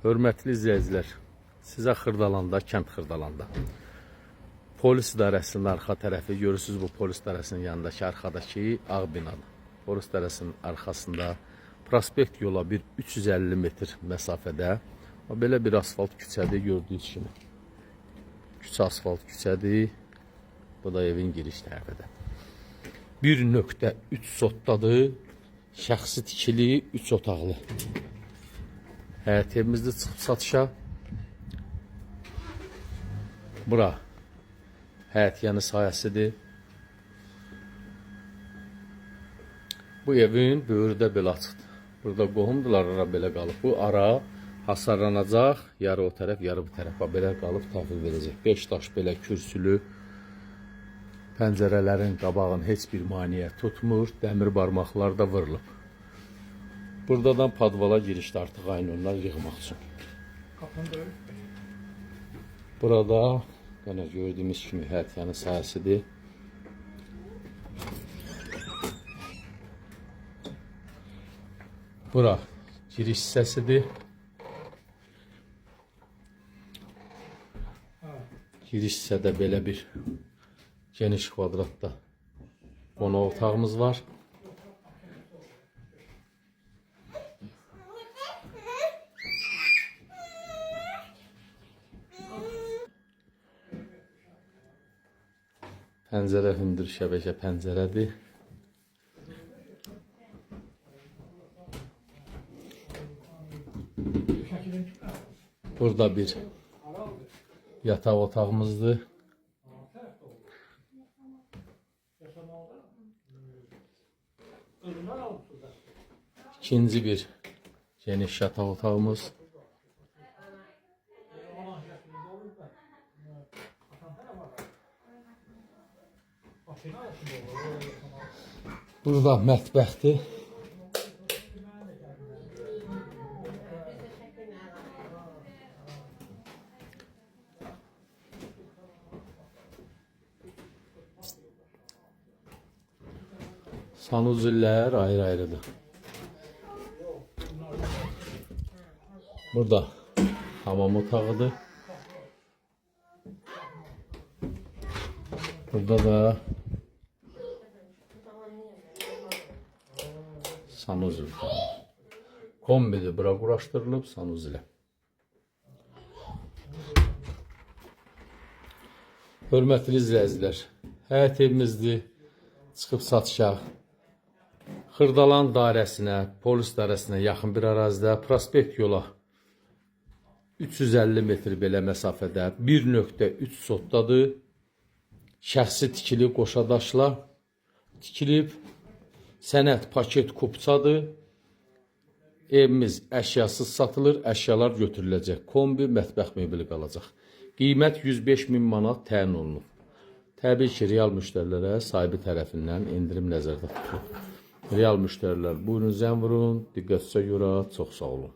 Hörmətli izləyicilər, sizə Xırdalanda, kənd Xırdalanda polis idarəsinin arxa tərəfi görürsünüz. Bu polis idarəsinin yanındakı arxadakı ağ binadır. Polis idarəsinin arxasında prospekt yola bir 350 metr məsafədə belə bir asfalt küçədir gördüyünüz kimi. Küçə asfalt küçədir. Bu da evin giriş tərəfidir. 1.3 sotdadır. Şəxsi tikili 3 otaqlı. Həyət evimizdə çıxıb satışa. Bura həyət yanı sahəsidir. Bu evin böyrü də belə açıqdır. Burada qohumdular, ara belə qalıb. Bu ara hasarlanacaq, yarı o tərəf, yarı bu tərəf. Belə qalıb təhvil verəcək. 5 daş belə kürsülü. Pəncərələrin qabağın heç bir maniyə tutmur. Dəmir barmaqlar da vırılıb. Buradan padvala girişdə artıq aynonlar yığmaq üçün. Burada yenə gördüyümüz kimi həyət yanı sahəsidir. Bura giriş hissəsidir. Giriş hissədə belə bir geniş kvadratda qonaq otağımız var. Pəncərə hündür şəbəkə pəncərədir. Burada bir yataq otağımızdır. İkinci bir geniş yataq otağımız. Burada mətbəxdir. Sanuzillər ayrı-ayrıdır. Burada hamam otağıdır. Burada da sanuzil. Kombidir, bura quraşdırılıb sanuzilə. Hörmətli izləyicilər, həyət evimizdir, çıxıb satışaq. Xırdalan dairəsinə, polis dairəsinə yaxın bir ərazidə, prospekt yola 350 metr belə məsafədə 1.3 sotdadır. Şəxsi tikili qoşadaşla tikilib, sənəd paket kupçadır. Evimiz əşyasız satılır, əşyalar götürüləcək. Kombi, mətbəx mebeli qalacaq. Qiymət 105.000 manat təyin olunub. Təbii ki, real müştərilərə sahibi tərəfindən endirim nəzərdə tutulub. Real müştərilər buyurun zəng vurun, diqqətinizə görə çox sağ olun.